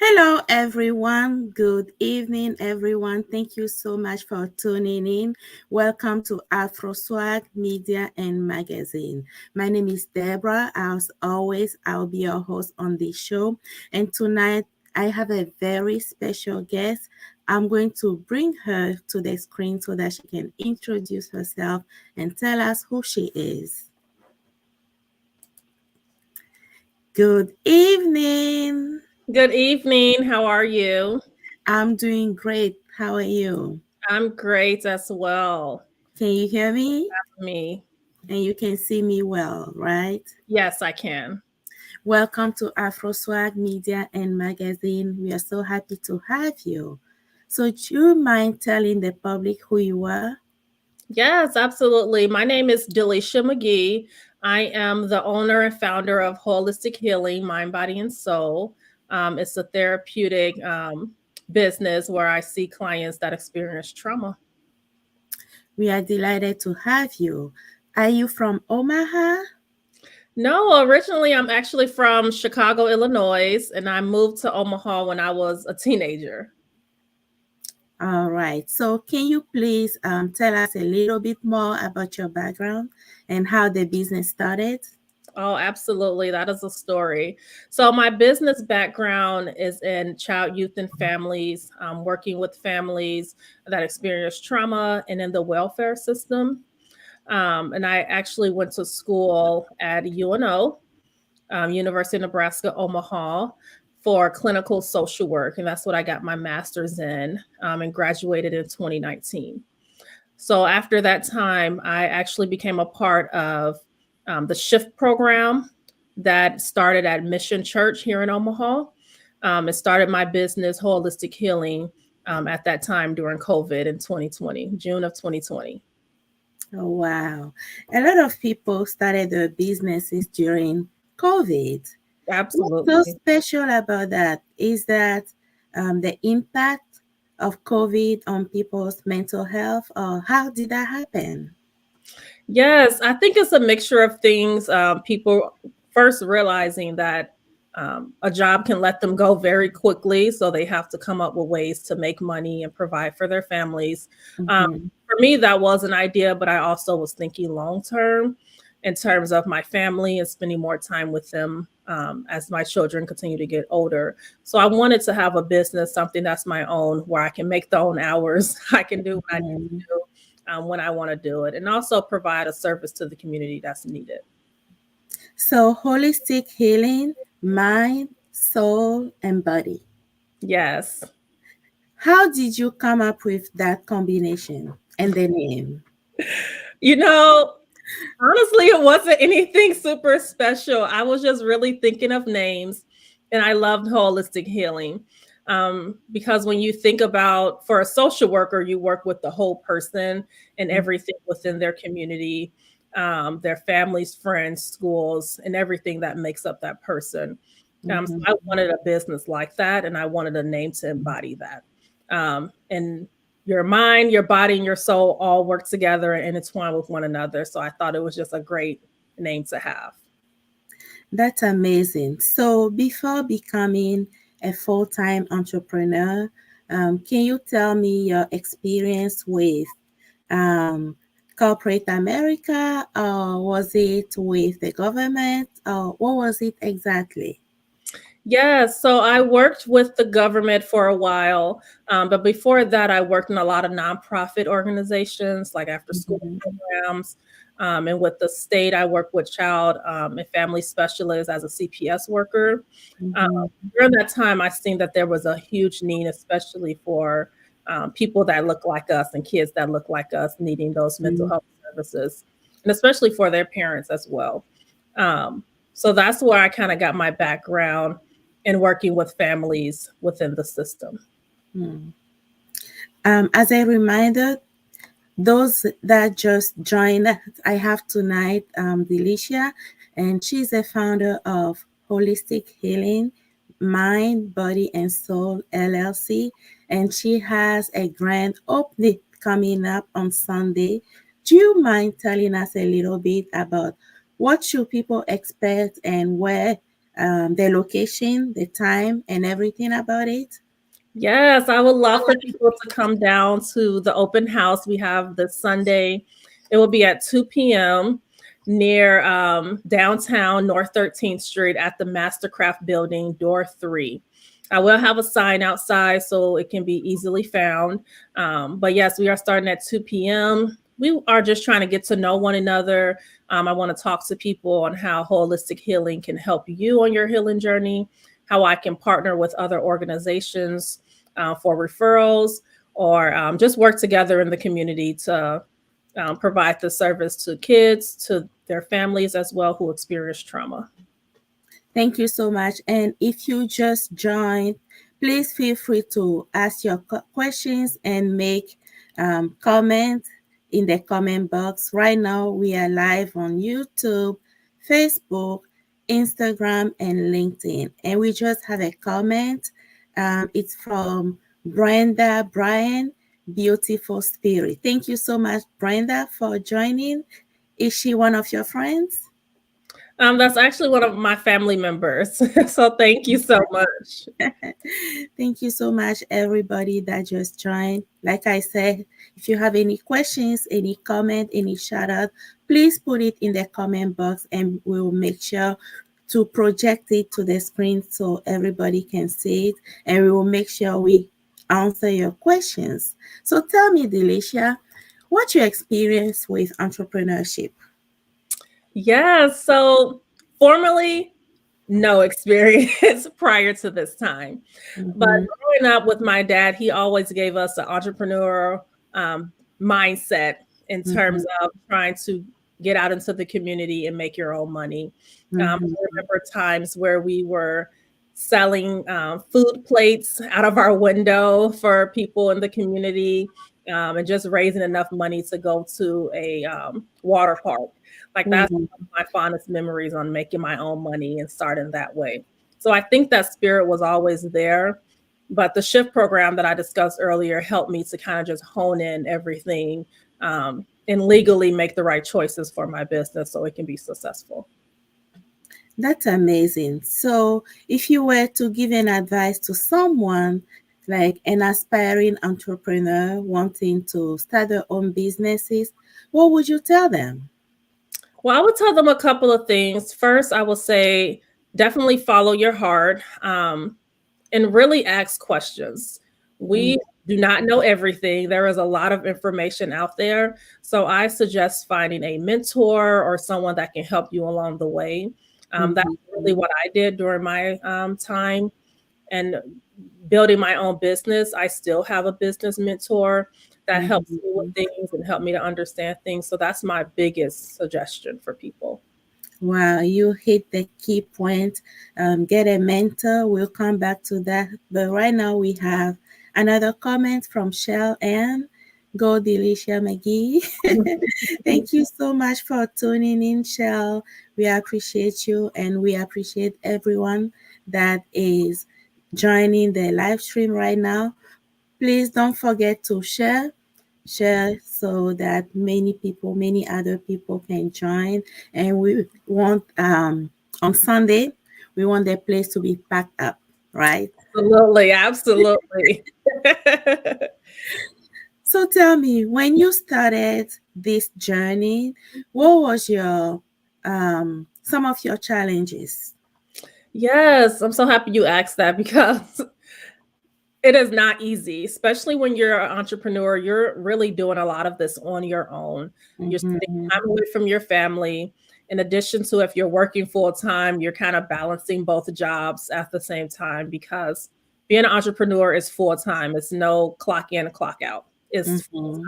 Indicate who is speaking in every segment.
Speaker 1: Hello, everyone. Good evening, everyone. Thank you so much for tuning in. Welcome to Afro Swag Media and Magazine. My name is Deborah. As always, I'll be your host on this show. And tonight, I have a very special guest. I'm going to bring her to the screen so that she can introduce herself and tell us who she is. Good evening.
Speaker 2: Good evening. How are you?
Speaker 1: I'm doing great. How are you?
Speaker 2: I'm great as well.
Speaker 1: Can you hear me?
Speaker 2: Me.
Speaker 1: And you can see me well, right?
Speaker 2: Yes, I can.
Speaker 1: Welcome to Afro Swag Media and Magazine. We are so happy to have you. So, do you mind telling the public who you are?
Speaker 2: Yes, absolutely. My name is Delicia McGhee. I am the owner and founder of Holistic Healing, Mind, Body, and Soul. It's a therapeutic business where I see clients that experience trauma.
Speaker 1: We are delighted to have you. Are you from Omaha?
Speaker 2: No, originally I'm actually from Chicago, Illinois, and I moved to Omaha when I was a teenager.
Speaker 1: All right. So, can you please tell us a little bit more about your background and how the business started?
Speaker 2: Oh, absolutely. That is a story. So, my business background is in child, youth, and families, working with families that experience trauma and in the welfare system. And I actually went to school at UNO, University of Nebraska, Omaha, for clinical social work. And that's what I got my master's in and graduated in 2019. So after that time, I actually became a part of the Shift program that started at Mission Church here in Omaha. It started my business, Holistic Healing, at that time during COVID in 2020, June of 2020.
Speaker 1: Oh, wow. A lot of people started their businesses during COVID. What's so
Speaker 2: Absolutely.
Speaker 1: special about that is that the impact of COVID on people's mental health, or how did that happen?
Speaker 2: Yes, I think it's a mixture of things. People first realizing that a job can let them go very quickly, so they have to come up with ways to make money and provide for their families. Um,
Speaker 1: Mhm.
Speaker 2: for me, that was an idea, but I also was thinking long term in terms of my family and spending more time with them as my children continue to get older. So I wanted to have a business, something that's my own, where I can make the own hours. I can do what I need
Speaker 1: Mhm.
Speaker 2: to do when I want to do it, and also provide a service to the community that's needed.
Speaker 1: So, holistic healing, mind, soul, and body.
Speaker 2: Yes.
Speaker 1: How did you come up with that combination and the name?
Speaker 2: You know, honestly, it wasn't anything super special. I was just really thinking of names, and I loved holistic healing. Because when you think about for a social worker, you work with the whole person and everything within their community, their families, friends, schools, and everything that makes up that person. So
Speaker 1: Mhm.
Speaker 2: I wanted a business like that, and I wanted a name to embody that. And your mind, your body, and your soul all work together and intertwine with one another. So I thought it was just a great name to have.
Speaker 1: That's amazing. So, before becoming a full time entrepreneur, can you tell me your experience with um, corporate America, or was it with the government, or what was it exactly?
Speaker 2: Yeah, so I worked with the government for a while, but before that, I worked in a lot of nonprofit organizations, like after school
Speaker 1: Mhm.
Speaker 2: programs. And with the state, I worked with child and family specialists as a CPS worker. Um,
Speaker 1: Mhm.
Speaker 2: During that time, I seen that there was a huge need, especially for people that look like us and kids that look like us needing those mental
Speaker 1: Mhm.
Speaker 2: health services, and especially for their parents as well. Um, so that's where I kind of got my background in working with families within the system.
Speaker 1: Mhm. As a reminder, those that just joined, I have tonight Delicia, and she's a founder of Holistic Healing, Mind, Body, and Soul LLC, and she has a grand opening coming up on Sunday. Do you mind telling us a little bit about what should people expect and where? the location, the time, and everything about it?
Speaker 2: Yes, I would love for people to come down to the open house we have this Sunday. It will be at 2 p.m. near downtown North 13th Street at the Mastercraft Building, door 3. I will have a sign outside so it can be easily found. But yes, we are starting at 2 p.m. We are just trying to get to know one another. I want to talk to people on how holistic healing can help you on your healing journey, how I can partner with other organizations for referrals, or just work together in the community to provide the service to kids, to their families as well who experience trauma.
Speaker 1: Thank you so much. And if you just joined, please feel free to ask your questions and make comments in the comment box. Right now, we are live on YouTube, Facebook, Instagram, and LinkedIn. And we just have a comment. It's from Brenda Bryan, Beautiful Spirit. Thank you so much, Brenda, for joining. Is she one of your friends?
Speaker 2: That's actually one of my family members. So thank you so much.
Speaker 1: Thank you so much, everybody that just joined. Like I said, if you have any questions, any comment, any shout out, please put it in the comment box and we'll make sure to project it to the screen so everybody can see it. And we will make sure we answer your questions. So tell me, Delicia, what you experience with entrepreneurship?
Speaker 2: Yeah, so formally, no experience prior to this time. But
Speaker 1: Mm-hmm,
Speaker 2: growing up with my dad, he always gave us an entrepreneurial um, mindset in
Speaker 1: mm-hmm,
Speaker 2: terms of trying to get out into the community and make your own money. I
Speaker 1: mm-hmm,
Speaker 2: remember times where we were selling food plates out of our window for people in the community, and just raising enough money to go to a water park. Like that's
Speaker 1: mm-hmm.
Speaker 2: my fondest memories on making my own money and starting that way. So I think that spirit was always there. But the shift program that I discussed earlier helped me to kind of just hone in everything, and legally make the right choices for my business so it can be successful.
Speaker 1: That's amazing. So, if you were to give an advice to someone like an aspiring entrepreneur wanting to start their own businesses, what would you tell them?
Speaker 2: Well, I would tell them a couple of things. First, I will say definitely follow your heart, and really ask questions. We do not know everything. There is a lot of information out there. So I suggest finding a mentor or someone that can help you along the way. That's
Speaker 1: Mm-hmm.
Speaker 2: really what I did during my time and building my own business. I still have a business mentor that helps me with
Speaker 1: Mm-hmm.
Speaker 2: things and help me to understand things. So that's my biggest suggestion for people.
Speaker 1: Wow, you hit the key point. Get a mentor. We'll come back to that. But right now we have another comment from Shell Ann. Go Delicia McGhee. Thank you so much for tuning in, Shell. We appreciate you and we appreciate everyone that is joining the live stream right now. Please don't forget to share so that many people, many other people can join. And we want on Sunday, we want the place to be packed up, right?
Speaker 2: Absolutely, absolutely.
Speaker 1: So tell me, when you started this journey, what was your some of your challenges?
Speaker 2: Yes, I'm so happy you asked that because it is not easy, especially when you're an entrepreneur. You're really doing a lot of this on your own. You're spending
Speaker 1: Mm-hmm,
Speaker 2: time away from your family. In addition to if you're working full time, you're kind of balancing both jobs at the same time because being an entrepreneur is full time. It's no clock in, clock out. It's
Speaker 1: mm-hmm,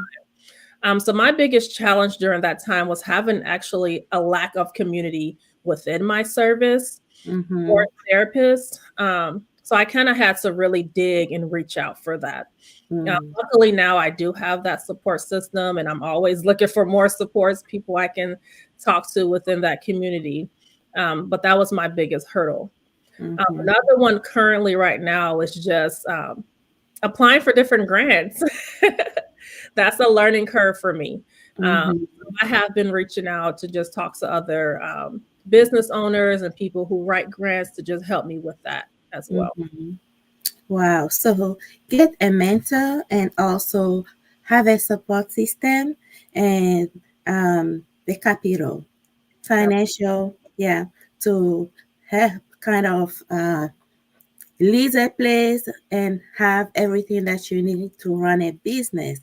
Speaker 2: so my biggest challenge during that time was having actually a lack of community within my service
Speaker 1: mm-hmm,
Speaker 2: or therapist. So I kind of had to really dig and reach out for that.
Speaker 1: mm-hmm,
Speaker 2: Luckily now I do have that support system, and I'm always looking for more supports, people I can talk to within that community. But that was my biggest hurdle.
Speaker 1: mm-hmm,
Speaker 2: Another one currently right now is just applying for different grants. That's a learning curve for me. Um,
Speaker 1: mm-hmm,
Speaker 2: I have been reaching out to just talk to other business owners and people who write grants to just help me with that as well.
Speaker 1: Mhm. Wow. So get a mentor and also have a support system and the capital, financial, yeah, to help kind of lease a place and have everything that you need to run a business.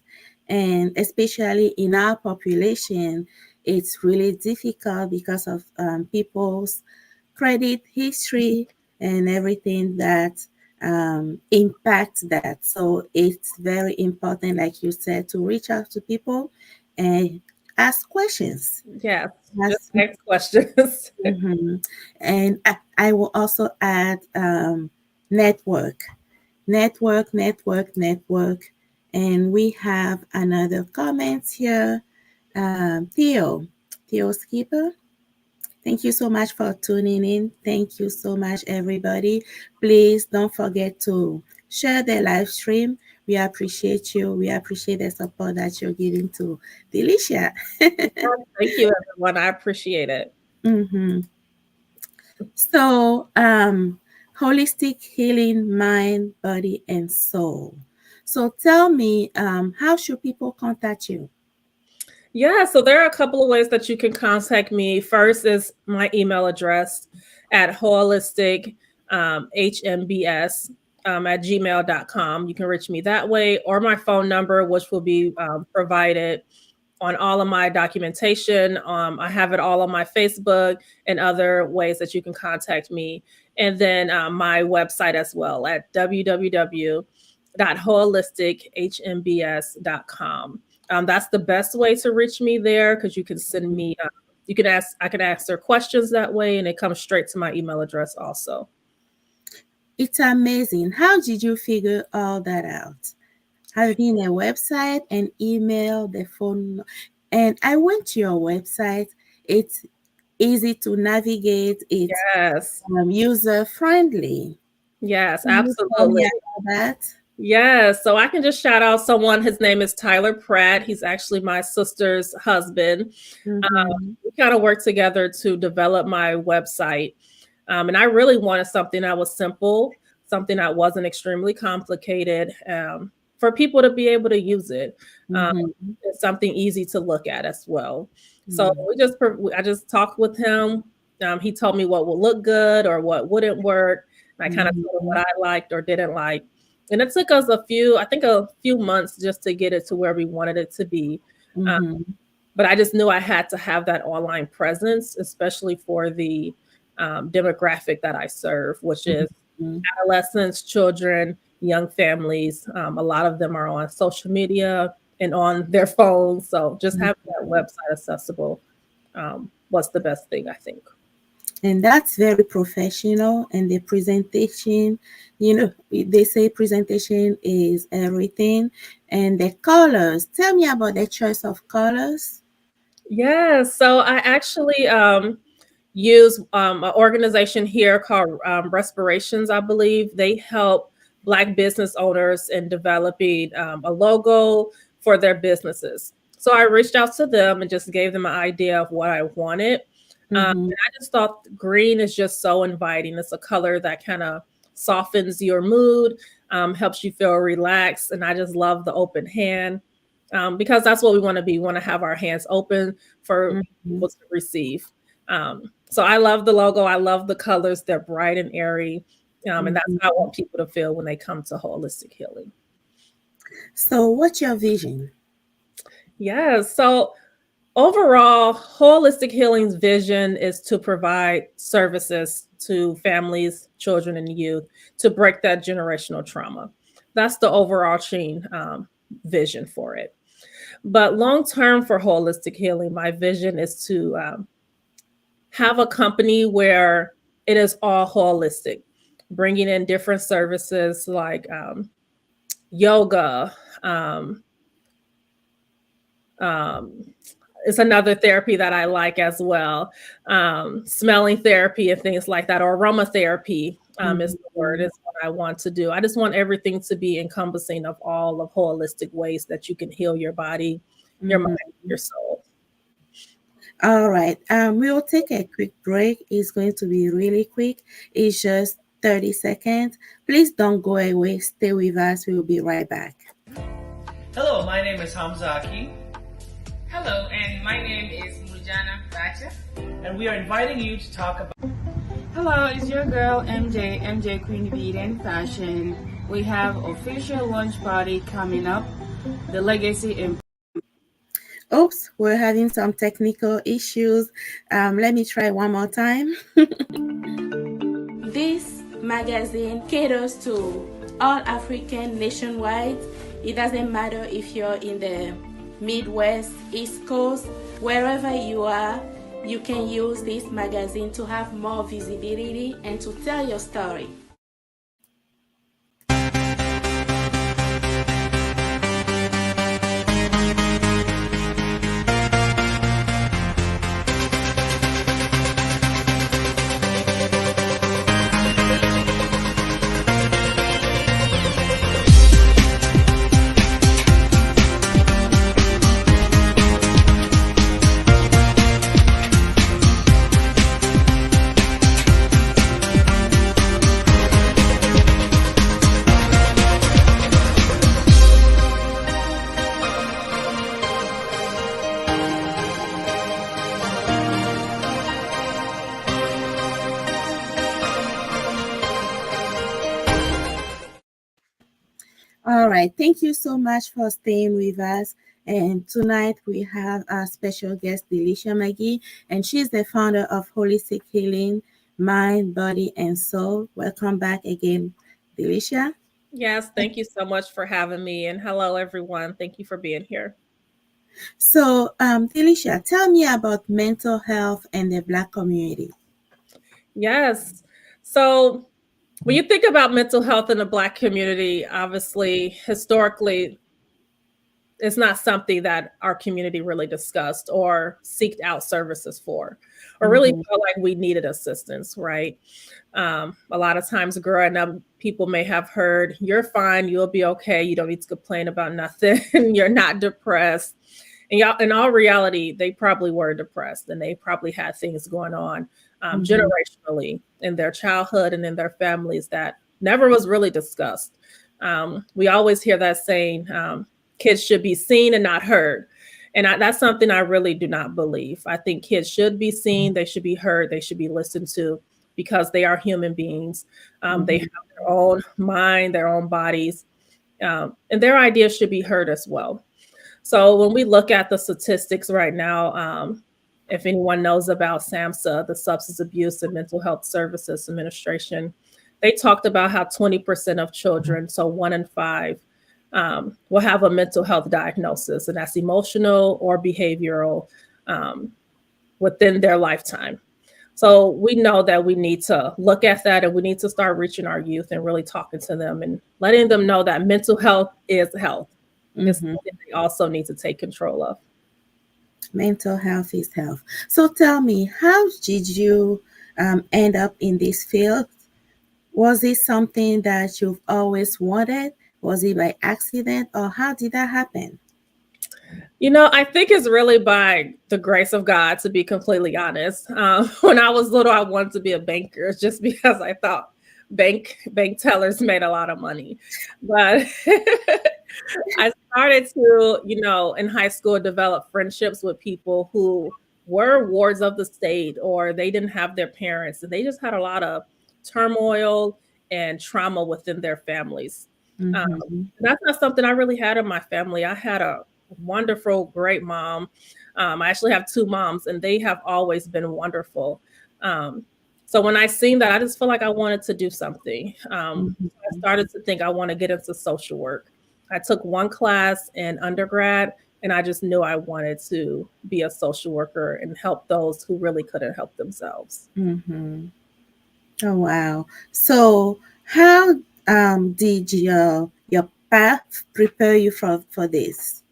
Speaker 1: And especially in our population, it's really difficult because of people's credit history and everything that impacts that. So it's very important, like you said, to reach out to people and ask questions.
Speaker 2: Yes, just
Speaker 1: Ask,
Speaker 2: next questions.
Speaker 1: mhm. And I will also add network, network. And we have another comment here. Theo Skipper. Thank you so much for tuning in. Thank you so much, everybody. Please don't forget to share the live stream. We appreciate you. We appreciate the support that you're giving to Delicia.
Speaker 2: Thank you, everyone. I appreciate it.
Speaker 1: Mhm. So, holistic healing, mind, body, and soul. So, tell me, how should people contact you?
Speaker 2: Yeah, so there are a couple of ways that you can contact me. First is my email address at holistic hmbs at gmail.com. You can reach me that way, or my phone number, which will be provided on all of my documentation. I have it all on my Facebook and other ways that you can contact me. And then my website as well at www.holistichmbs.com. That's the best way to reach me there because you can send me, you can ask, I can answer questions that way, and it comes straight to my email address also.
Speaker 1: It's amazing. How did you figure all that out? Having a website, an email, the phone. And I went to your website. It's easy to navigate, it's
Speaker 2: Yes,
Speaker 1: user friendly.
Speaker 2: yes,
Speaker 1: Can you tell
Speaker 2: absolutely.
Speaker 1: me about that?
Speaker 2: Yeah, so I can just shout out someone. His name is Tyler Pratt. He's actually my sister's husband.
Speaker 1: Mm-hmm.
Speaker 2: We kind of worked together to develop my website. And I really wanted something that was simple, something that wasn't extremely complicated, for people to be able to use it. Um,
Speaker 1: Mm-hmm.
Speaker 2: it's something easy to look at as well. So
Speaker 1: Mm-hmm.
Speaker 2: I just talked with him. He told me what would look good or what wouldn't work. And I kind of told him
Speaker 1: Mm-hmm.
Speaker 2: what I liked or didn't like. And it took us I think a few months just to get it to where we wanted it to be. Um,
Speaker 1: Mm-hmm.
Speaker 2: but I just knew I had to have that online presence, especially for the demographic that I serve, which is
Speaker 1: Mm-hmm.
Speaker 2: adolescents, children, young families. A lot of them are on social media and on their phones. So just having that website accessible was the best thing, I think.
Speaker 1: And that's very professional. And the presentation, they say presentation is everything. And the colors, tell me about the choice of colors.
Speaker 2: Yeah, so I actually use an organization here called Respirations, I believe. They help Black business owners in developing a logo for their businesses. So I reached out to them and just gave them an idea of what I wanted.
Speaker 1: Mm-hmm.
Speaker 2: And I just thought green is just so inviting. It's a color that kind of softens your mood, helps you feel relaxed. And I just love the open hand, because that's what we want to be. We want to have our hands open for
Speaker 1: Mm-hmm.
Speaker 2: people to receive. So I love the logo. I love the colors. They're bright and airy. And that's how I
Speaker 1: Mm-hmm.
Speaker 2: want people to feel when they come to holistic healing.
Speaker 1: So, what's your vision?
Speaker 2: Yeah. So overall, holistic healing's vision is to provide services to families, children, and youth to break that generational trauma. That's the overarching vision for it. But long term for holistic healing, my vision is to have a company where it is all holistic, bringing in different services like yoga. Um, um, it's another therapy that I like as well. Smelling therapy and things like that, or aromatherapy is the word,
Speaker 1: Mm-hmm.
Speaker 2: is what I want to do. I just want everything to be encompassing of all of holistic ways that you can heal your body, your mind,
Speaker 1: Mm-hmm.
Speaker 2: your soul.
Speaker 1: All right. We'll take a quick break. It's going to be really quick. It's just 30 seconds. Please don't go away. Stay with us. We'll be right back.
Speaker 3: Hello, my name is Hamzaki,
Speaker 4: Hello, and my name is Mujana Bacha.
Speaker 3: and we are inviting you to talk about.
Speaker 4: Hello, it's your girl MJ Queen Beat and Fashion. We have official launch party coming up. The Legacy in
Speaker 1: Oops, we're having some technical issues. Let me try one more time. This magazine caters to all African nationwide. It doesn't matter if you're in the Midwest, East Coast, wherever you are, you can use this magazine to have more visibility and to tell your story. All right. Thank you so much for staying with us. And tonight we have our special guest, Delicia McGhee, and she's the founder of Holistic Healing, Mind, Body, and Soul. Welcome back again, Delicia.
Speaker 2: Yes, thank you so much for having me. And hello, everyone. Thank you for being here.
Speaker 1: So, Delicia, tell me about mental health and the Black community.
Speaker 2: Yes. So, when you think about mental health in the Black community, obviously, historically, it's not something that our community really discussed or seeked out services for, or really
Speaker 1: Mhm,
Speaker 2: felt like we needed assistance, right? A lot of times growing up, people may have heard, you're fine, you'll be okay, you don't need to complain about nothing, you're not depressed. And y'all, in all reality, they probably were depressed and they probably had things going on
Speaker 1: mhm,
Speaker 2: generationally in their childhood and in their families that never was really discussed. We always hear that saying, kids should be seen and not heard. And that's something I really do not believe. I think kids should be seen, they should be heard, they should be listened to because they are human beings. They
Speaker 1: mhm,
Speaker 2: have their own mind, their own bodies, and their ideas should be heard as well. So when we look at the statistics right now, if anyone knows about SAMHSA, the Substance Abuse and Mental Health Services Administration, they talked about how 20% of children, so 1 in 5, will have a mental health diagnosis, and that's emotional or behavioral um, within their lifetime. So we know that we need to look at that and we need to start reaching our youth and really talking to them and letting them know that mental health is health. It's
Speaker 1: mhm.
Speaker 2: something they also need to take control of.
Speaker 1: Mental health is health. So tell me, how did you end up in this field? Was it something that you've always wanted? Was it by accident, or how did that happen?
Speaker 2: I think it's really by the grace of God, to be completely honest. When I was little, I wanted to be a banker just because I thought bank tellers made a lot of money. But I started to, in high school, develop friendships with people who were wards of the state or they didn't have their parents and they just had a lot of turmoil and trauma within their families. Um,
Speaker 1: Mm-hmm.
Speaker 2: that's not something I really had in my family. I had a wonderful, great mom. I actually have two moms, and they have always been wonderful. Um, so when I seen that, I just feel like I wanted to do something. I
Speaker 1: Mm-hmm.
Speaker 2: started to think I want to get into social work. I took one class in undergrad, and I just knew I wanted to be a social worker and help those who really couldn't help themselves.
Speaker 1: Mm-hmm. Oh wow! So how did your path prepare you for this?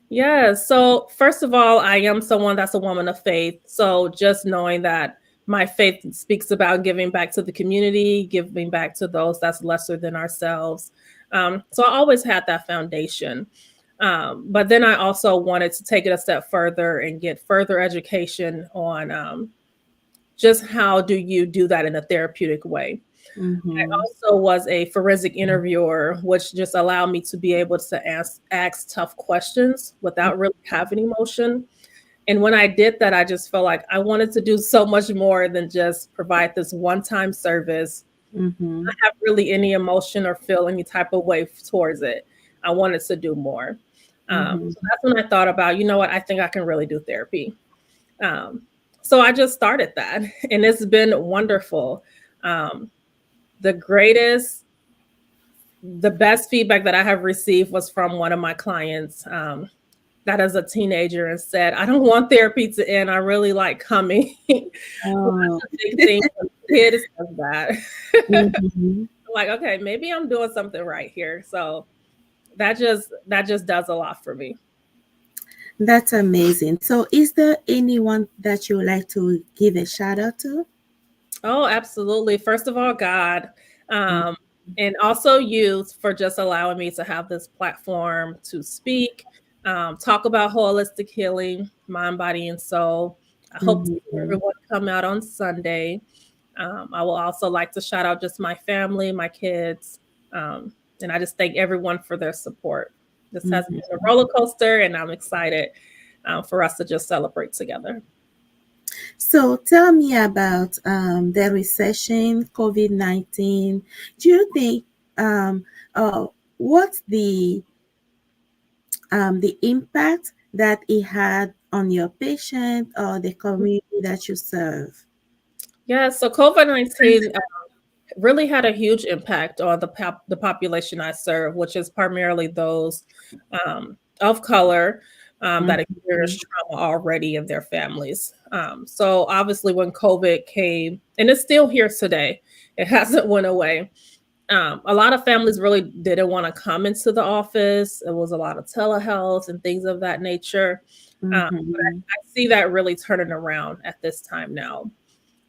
Speaker 2: Yeah. So, first of all, I am someone that's a woman of faith. So, just knowing that my faith speaks about giving back to the community, giving back to those that's lesser than ourselves. So, I always had that foundation. But then I also wanted to take it a step further and get further education on just how do you do that in a therapeutic way. I
Speaker 1: Mm-hmm.
Speaker 2: also was a forensic interviewer, which just allowed me to be able to ask tough questions without really having emotion. And when I did that, I just felt like I wanted to do so much more than just provide this one-time service,
Speaker 1: Mm-hmm.
Speaker 2: not have really any emotion or feel any type of way towards it. I wanted to do more.
Speaker 1: Mm-hmm.
Speaker 2: So that's when I thought about, you know what, I think I can really do therapy. Um, so I just started that, and it's been wonderful. Um, the greatest, the best feedback that I have received was from one of my clients that is a teenager and said, I don't want therapy to end. I really like coming. Well,
Speaker 1: Oh.
Speaker 2: that's a big thing for kids says that.
Speaker 1: Mm-hmm.
Speaker 2: Like, okay, maybe I'm doing something right here. So that just does a lot for me.
Speaker 1: That's amazing. So, is there anyone that you would like to give a shout out to?
Speaker 2: Oh, absolutely. First of all, God, and also you for just allowing me to have this platform to speak, talk about holistic healing, mind, body, and soul. I hope to see
Speaker 1: Mm-hmm.
Speaker 2: everyone come out on Sunday. I will also like to shout out just my family, my kids, and I just thank everyone for their support. This has been a
Speaker 1: Mm-hmm.
Speaker 2: roller coaster, and I'm excited for us to just celebrate together.
Speaker 1: So, tell me about the recession, COVID-19. Do you think um, uh, what's the impact that it had on your patient or the community that you serve?
Speaker 2: Yeah, so COVID-19 really had a huge impact on the population I serve, which is primarily those of color that
Speaker 1: Mhm.
Speaker 2: experience trauma already in their families. So obviously, when COVID came, and it's still here today, it hasn't went away. A lot of families really didn't want to come into the office. It was a lot of telehealth and things of that nature. But
Speaker 1: Mhm.
Speaker 2: I see that really turning around at this time now.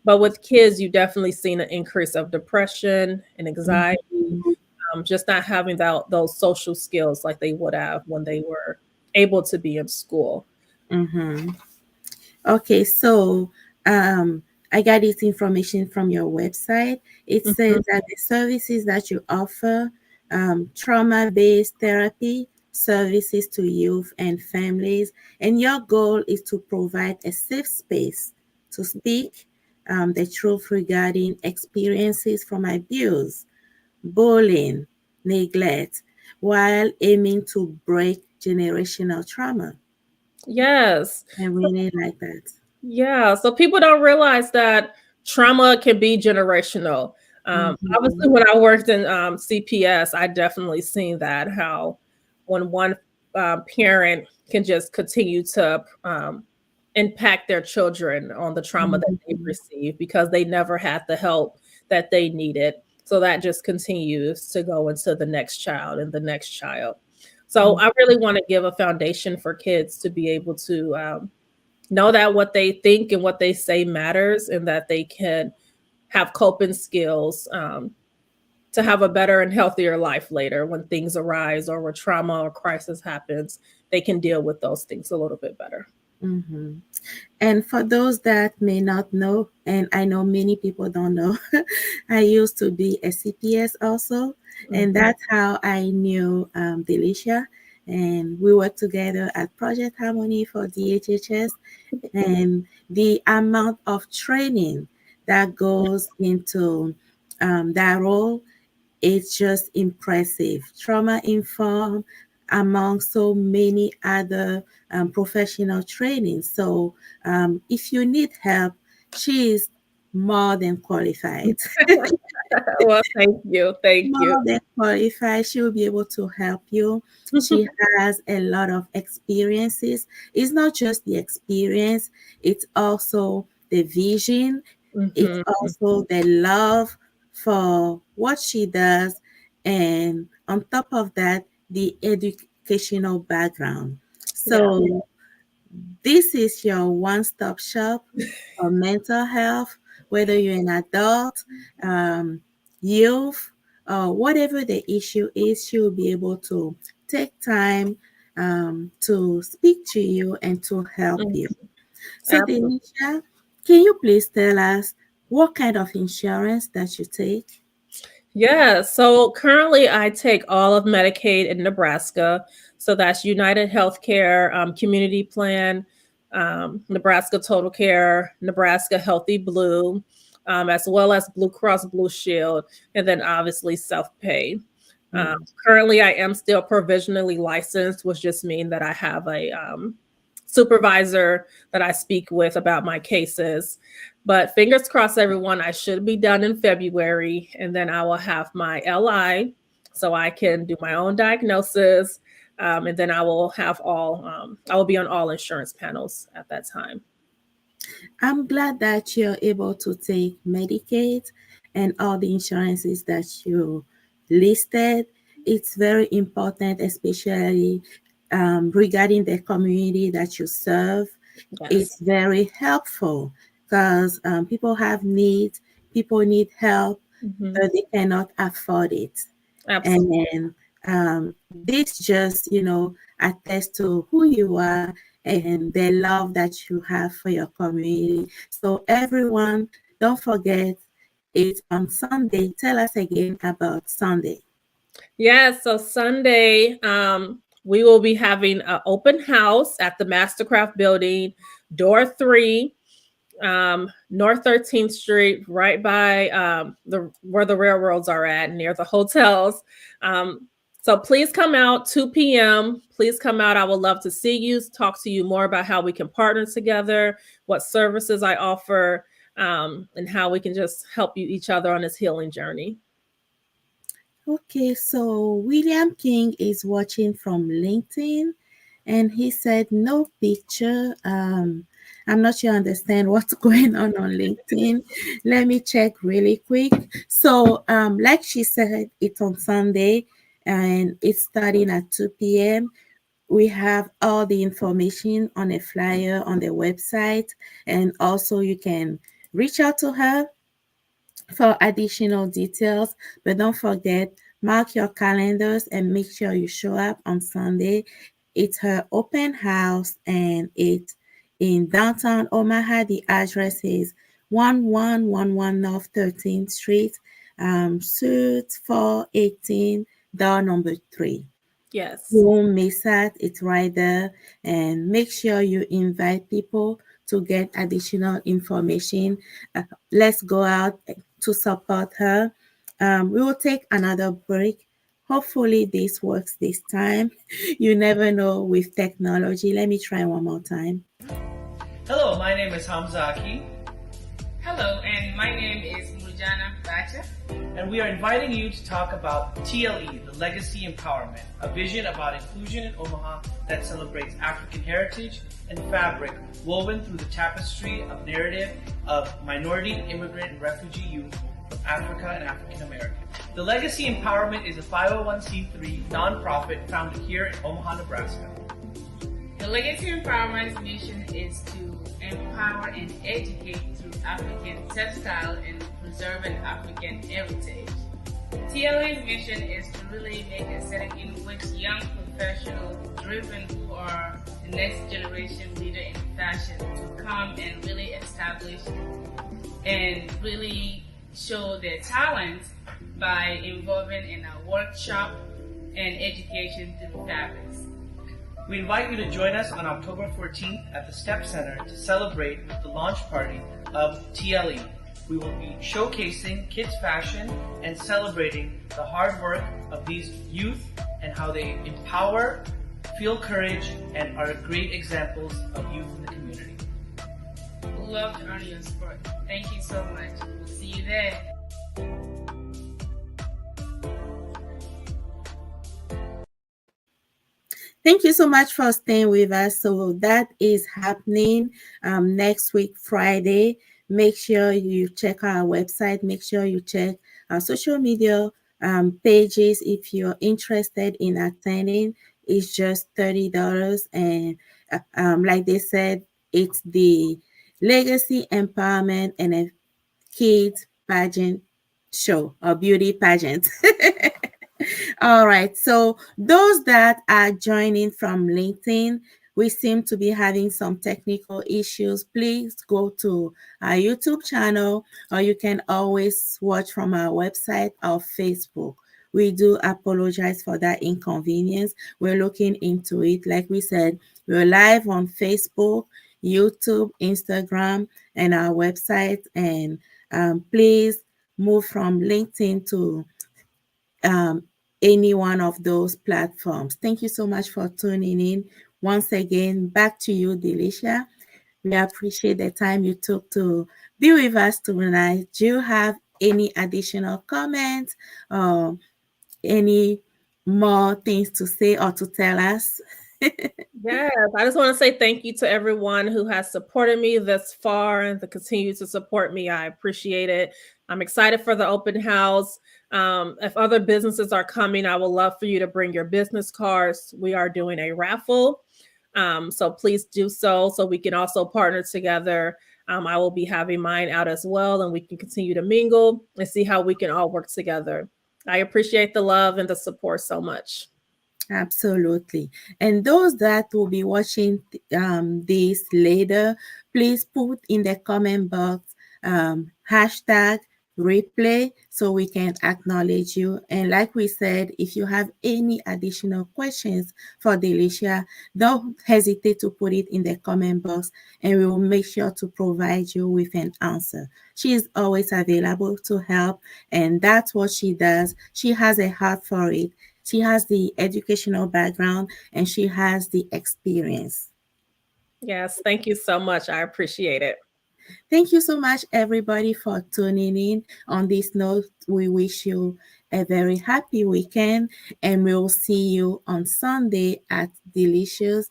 Speaker 2: But with kids, you definitely seen an increase of depression and anxiety,
Speaker 1: Mhm.
Speaker 2: just not having those social skills like they would have when they were able to be in school.
Speaker 1: Mhm. Okay, so um, I got this information from your website. It says
Speaker 2: Mhm.
Speaker 1: that the services that you offer, trauma-based therapy services to youth and families, and your goal is to provide a safe space to speak the truth regarding experiences from abuse, bullying, neglect, while aiming to break generational trauma.
Speaker 2: Yes.
Speaker 1: I really like that.
Speaker 2: Yeah, so people don't realize that trauma can be generational.
Speaker 1: Mhm.
Speaker 2: Obviously, when I worked in CPS, I definitely seen that how when one parent can just continue to impact their children on the trauma that they've
Speaker 1: Mhm.
Speaker 2: received because they never had the help that they needed. So that just continues to go into the next child and the next child. So
Speaker 1: Mhm.
Speaker 2: I really want to give a foundation for kids to be able to know that what they think and what they say matters and that they can have coping skills to have a better and healthier life later when things arise or when trauma or crisis happens. They can deal with those things a little bit better.
Speaker 1: Mhm. And for those that may not know, and I know many people don't know, I used to be a CPS also, and
Speaker 2: Mhm.
Speaker 1: that's how I knew Delicia. And we worked together at Project Harmony for DHHS, and the amount of training that goes into that role, it's just impressive. Trauma informed among so many other professional training. So if you need help, she is more than qualified.
Speaker 2: Well, thank you. Thank you.
Speaker 1: More than qualified. She will be able to help you. She has a lot of experiences. It's not just the experience, it's also the vision, it's
Speaker 2: Mhm.
Speaker 1: also the love for what she does, and on top of that, the educational background.
Speaker 2: Yeah.
Speaker 1: So, this is your one stop shop for mental health, whether you're an adult, um, youth, or whatever the issue is, she will be able to take time to speak to you and to help you.
Speaker 2: Mhm.
Speaker 1: So,
Speaker 2: Absolutely.
Speaker 1: Denisha, can you please tell us what kind of insurance that you take?
Speaker 2: Yeah, so currently I take all of Medicaid in Nebraska. So that's United Healthcare, Community Plan, Nebraska Total Care, Nebraska Healthy Blue, as well as Blue Cross Blue Shield, and then obviously self pay. Um,
Speaker 1: Mm.
Speaker 2: Currently, I am still provisionally licensed, which just means that I have a supervisor that I speak with about my cases. But fingers crossed, everyone, I should be done in February, and then I will have my LI so I can do my own diagnosis. And then I will be on all insurance panels at that time.
Speaker 1: I'm glad that you're able to take Medicaid and all the insurances that you listed. It's very important, especially regarding the community that you serve.
Speaker 2: Yes.
Speaker 1: It's very helpful because people have needs, people need help,
Speaker 2: Hmm.
Speaker 1: but they cannot afford it. And
Speaker 2: Absolutely.
Speaker 1: then this just, attests to who you are and the love that you have for your community. So, everyone, don't forget it's on Sunday. Tell us again about Sunday.
Speaker 2: Yeah, so Sunday, we will be having an open house at the Mastercraft building, door 3, North 13th Street, right by the where the railroads are at, near the hotels. Um, so please come out 2 p.m. Please come out. I would love to see you, talk to you more about how we can partner together, what services I offer, and how we can just help you each other on this healing journey.
Speaker 1: Okay, so William King is watching from LinkedIn and he said no picture. I'm not sure I understand what's going on LinkedIn. Let me check really quick. So like she said, it's on Sunday and it's starting at 2 p.m. We have all the information on a flyer on the website, and also you can reach out to her for additional details. But don't forget, mark your calendars and make sure you show up on Sunday. It's her open house and it's in downtown Omaha. The address is 1111 North 13th Street, Suite 418, door number 3.
Speaker 2: Yes.
Speaker 1: Don't miss that. It's right there. And make sure you invite people to get additional information. Let's go out to support her. We will take another break. Hopefully, this works this time. You never know with technology. Let me try one more time.
Speaker 3: Hello, my name is Hamzaki,
Speaker 4: Hello, and my name is Murjana Bacha.
Speaker 3: and we are inviting you to talk about TLE, the Legacy Empowerment, a vision about inclusion in Omaha that celebrates African heritage and fabric woven through the tapestry of narrative of minority, immigrant, and refugee youth from Africa and African American. The Legacy Empowerment is a 501c3 nonprofit founded here in Omaha, Nebraska.
Speaker 4: The Legacy Empowerment's mission is to empower and educate through African textile and preserving African heritage. TLA's mission is to really make a setting in which young professionals driven who are the next generation leader in fashion to come and really establish and really show their talents by involving in a workshop and education through fabrics.
Speaker 3: We invite you to join us on October 14th at the STEP Center to celebrate the launch party of TLE. We will be showcasing kids' fashion and celebrating the hard work of these youth and how they empower, feel courage, and are great examples of youth in the community.
Speaker 4: We love to earn your support. Thank you so much. We'll see you there.
Speaker 1: Thank you so much for staying with us. So that is happening next week, Friday. Make sure you check our website. Make sure you check our social media pages if you're interested in attending. It's just $30. And like they said, it's the Legacy Empowerment and a Kids Pageant Show or Beauty Pageant. All right. So those that are joining from LinkedIn, we seem to be having some technical issues. Please go to our YouTube channel, or you can always watch from our website or Facebook. We do apologize for that inconvenience. We're looking into it. Like we said, we're live on Facebook, YouTube, Instagram, and our website. And please move from LinkedIn to um, any one of those platforms. Thank you so much for tuning in. Once again, back to you, Delicia. We appreciate the time you took to be with us tonight. Do you have any additional comments or any more things to say or to tell us?
Speaker 2: Yes, I just want to say thank you to everyone who has supported me thus far and to continue to support me. I appreciate it. I'm excited for the open house. If other businesses are coming, I would love for you to bring your business cards. We are doing a raffle. So please do so we can also partner together. I will be having mine out as well, and we can continue to mingle and see how we can all work together. I appreciate the love and the support so much.
Speaker 1: Absolutely. And those that will be watching this later, please put in the comment box hashtag replay so we can acknowledge you. And like we said, if you have any additional questions for Delicia, don't hesitate to put it in the comment box and we will make sure to provide you with an answer. She is always available to help, and that's what she does. She has a heart for it. She has the educational background and she has the experience.
Speaker 2: Yes, thank you so much. I appreciate it.
Speaker 1: Thank you so much, everybody, for tuning in. On this note, we wish you a very happy weekend and we'll see you on Sunday at Delicious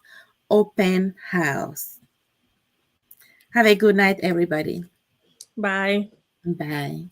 Speaker 1: Open House. Have a good night, everybody.
Speaker 2: Bye.
Speaker 1: Bye.